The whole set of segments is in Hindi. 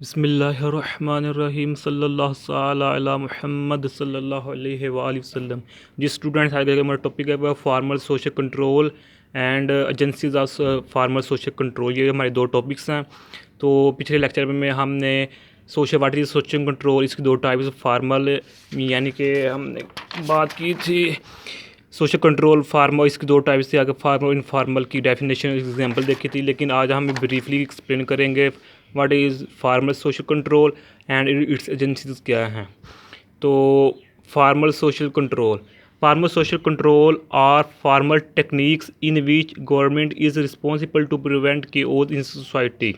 बिस्मिल्लाहिर्रहमानिर्रहीम सल्लल्लाहु ताला अला मुहम्मद सल्लल्लाहु अलैहि वसल्लम। जी स्टूडेंट्स, आज का हमारा टॉपिक है वह formal social control and agencies of formal social control. ये हमारे दो टॉपिक्स हैं। तो पिछले लेक्चर में हमने social what is social control, इसकी दो टाइप्स ऑफ फार्मल यानी कि हमने बात की थी सोशल कंट्रोल फार्मल, इसकी दो टाइप्स थी। आगे फार्मल इनफॉर्मल की डेफिनेशन एग्जांपल देखी थी, लेकिन आज हम ब्रीफली एक्सप्लेन करेंगे what is formal social control and its agencies क्या हैं। तो formal social control are formal techniques in which government is responsible to prevent chaos in society.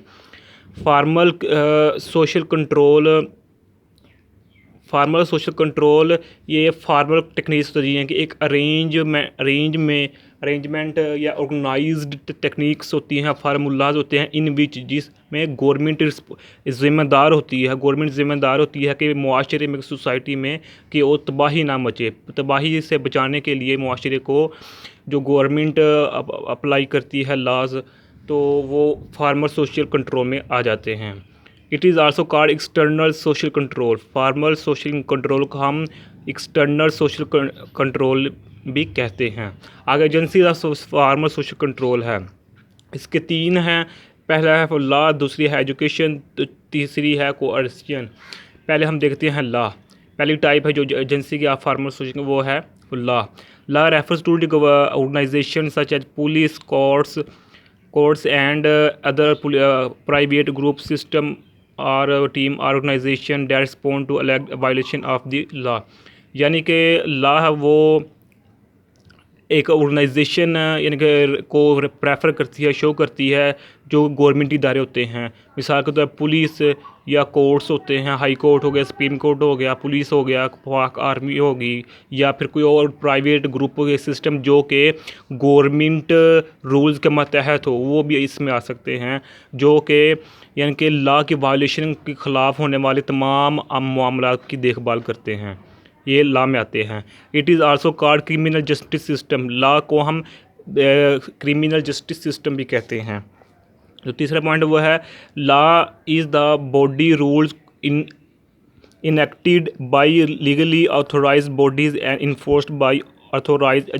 Formal social control ये फार्मल टेक्निक्स होती हैं कि एक अरेंजमेंट या ऑर्गेनाइज्ड टेक्निक्स होती हैं, फार्मूलाज होते हैं इन विच जिसमें गवर्नमेंट ज़िम्मेदार होती है कि मुआशरे में, सोसाइटी में कि वो तबाही ना मचे। तबाही से बचाने के लिए मुआशरे को जो गवर्नमेंट अप्लाई करती है लॉज, तो वो फार्मल सोशल कंट्रोल में आ जाते हैं। It is also called external social control. Formal social control को हम एक्सटर्नल सोशल कंट्रोल भी कहते हैं। आगे agency of formal social control है, इसके तीन हैं। पहला है लॉ, दूसरी है एजुकेशन, तीसरी है कोअर्शन। पहले हम देखते हैं लॉ। पहली टाइप है जो एजेंसी की फार्मल सोशल, वो है law. Law refers to organization such as police, courts and other private group system और team organization that respond to violation of the law. यानी कि लॉ है वो एक ऑर्गेनाइजेशन यानी कि को प्रेफर करती है, शो करती है जो गवर्नमेंट इदारे होते हैं। मिसाल के तौर पर पुलिस या कोर्ट्स होते हैं, हाई कोर्ट हो गया, सुप्रीम कोर्ट हो गया, पुलिस हो गया, पाक आर्मी होगी, या फिर कोई और प्राइवेट ग्रुप के सिस्टम जो कि गवर्नमेंट रूल्स के मतहत हो, वो भी इसमें आ सकते हैं, जो कि यानी कि लॉ की वायलेशन के ख़िलाफ़ होने वाले तमाम मामला की देखभाल करते हैं, ये लॉ में आते हैं। It is also called criminal justice system. Law को हम क्रिमिनल जस्टिस सिस्टम भी कहते हैं। जो तीसरा पॉइंट वो है law is the body rules enacted by legally authorised bodies and enforced by authorised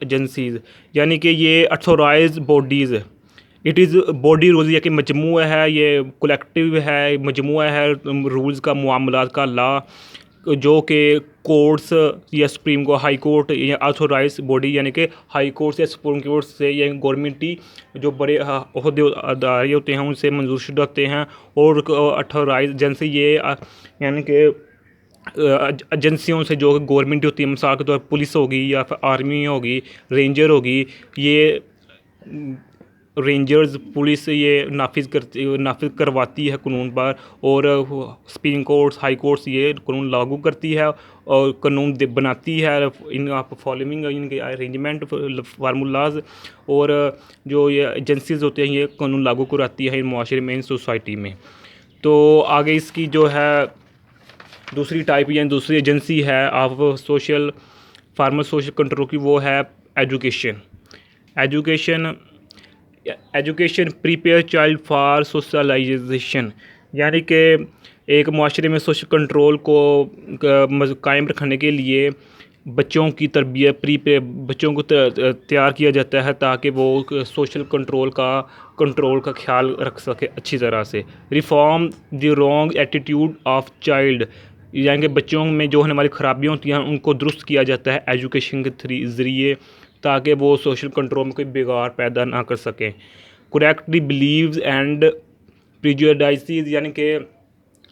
agencies. यानी कि ये authorised bodies, it is body rules, या कि मजमूआ है, ये कलेक्टिव है, मजमूआ है रूल्स का, मामलात का लॉ, जो कि कोर्ट्स या सुप्रीम कोर्ट, हाई कोर्ट या ऑथोराइज बॉडी यानी कि हाई कोर्ट या सुप्रीम कोर्ट से या गवर्नमेंटी जो बड़े अहदेदार होते हैं उनसे मंजूर शुदा होते हैं। और ऑथोराइज एजेंसी ये यानी कि एजेंसियों से जो गवर्नमेंट होती है, मिसाल के तौर पर पुलिस होगी या फिर आर्मी होगी, रेंजर होगी, ये रेंजर्स पुलिस ये नाफिज करवाती है कानून पर, और सुप्रीम कोर्ट्स, हाई कोर्ट्स ये कानून लागू करती है और कानून बनाती है इन आप फॉलोइंग इनके अरेंजमेंट फार्मूलाज। और जो ये एजेंसीज होते हैं ये कानून लागू कराती है इन माशरे में, इन सोसाइटी में। तो आगे इसकी जो है दूसरी टाइप या दूसरी एजेंसी है ऑफ फार्मल सोशल कंट्रोल की, वो है education prepare child for socialisation. यानी कि एक माशरे में सोशल कंट्रोल को कायम रखने के लिए बच्चों की तरबियत बच्चों को तैयार किया जाता है ताकि वो सोशल कंट्रोल का ख्याल रख सके अच्छी तरह से। Reform the wrong attitude of child, यानी कि बच्चों में जो होने वाली ख़राबियाँ होती हैं उनको दुरुस्त किया जाता है एजुकेशन के ज़रिए, ताकि वो सोशल कंट्रोल में कोई बिगाड़ पैदा ना कर सकें। करेक्टली बिलीव्स एंड प्रेजुडिसेस, यानी कि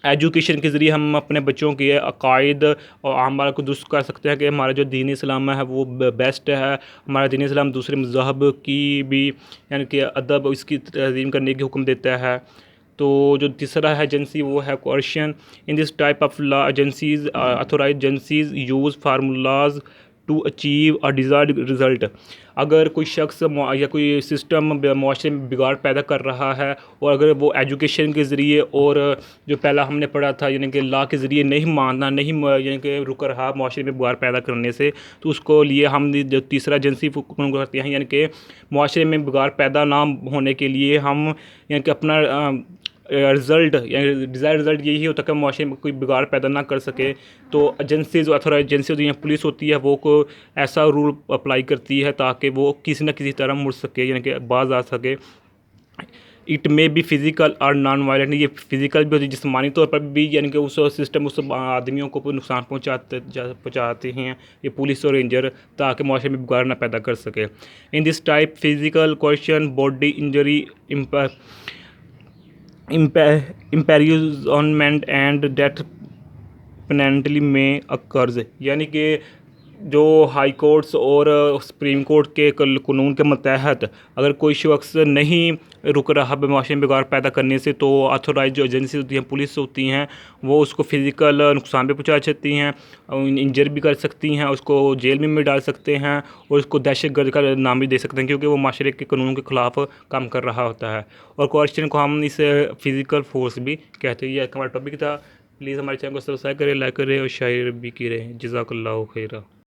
एजुकेशन के ज़रिए हम अपने बच्चों के अकायद और आमाल को दुरुस्त कर सकते हैं कि हमारा जो दीन इस्लाम है वो बेस्ट है। हमारा दीन इस्लाम दूसरे मज़हब की भी यानी कि अदब इसकी तज़ीम करने की हुक्म देता है। तो जो तीसरा है एजेंसी वो है coercion. In this type of law agencies authorised agencies use formulas to achieve a desired result. अगर कोई शख्स या कोई सिस्टम माशरे में बिगाड़ पैदा कर रहा है, और अगर वो एजुकेशन के ज़रिए और जो पहला हमने पढ़ा था यानी कि लॉ के ज़रिए यानी कि रुक रहा माशरे में बिगाड़ पैदा करने से, तो उसको लिए हम जो तीसरा एजेंसी करते हैं, यानी कि माशरे में बिगाड़ पैदा ना होने के लिए हम यानी कि अपना रिज़ल्ट या डिज़ायर रिज़ल्ट यही होता है कि माशरे में कोई बिगाड़ पैदा ना कर सके, तो एजेंसी जो अथॉराइज एजेंसी होती है, पुलिस होती है, वो को ऐसा रूल अप्लाई करती है ताकि वो किसी न किसी तरह मुड़ सके, यानी कि बाज आ सके। इट में बी फिज़िकल और नॉन वायलेंट, ये फिज़िकल भी होती है, जिस्मानी तौर पर भी, यानी कि उस सिस्टम उस आदमियों को नुकसान पहुँचाते हैं ये पुलिस और रेंजर, ताकि माशरे में बिगाड़ ना पैदा कर सके। In this type physical question body injury imprisonment and death penalty में अकर्ज, यानी कि जो हाई कोर्ट्स और सुप्रीम कोर्ट के कानून के मतहत अगर कोई शख्स नहीं रुक रहा माशरे में बिगाड़ पैदा करने से, तो अथोराइज जो एजेंसी होती हैं, पुलिस होती हैं, वो उसको फिज़िकल नुकसान भी पहुंचा सकती हैं, इंजर भी कर सकती हैं, उसको जेल में भी डाल सकते हैं और उसको दहशतगर्द का नाम भी दे सकते हैं, क्योंकि वो माशरे के कानून के ख़िलाफ़ काम कर रहा होता है। और क्वेश्चन को हम इस फिज़िकल फोर्स भी कहते हैं। ये हमारा टॉपिक था। प्लीज़ हमारे चैनल को सब्सक्राइब करें, लाइक करें और शेयर भी करें। जज़ाकल्लाहु खैरा।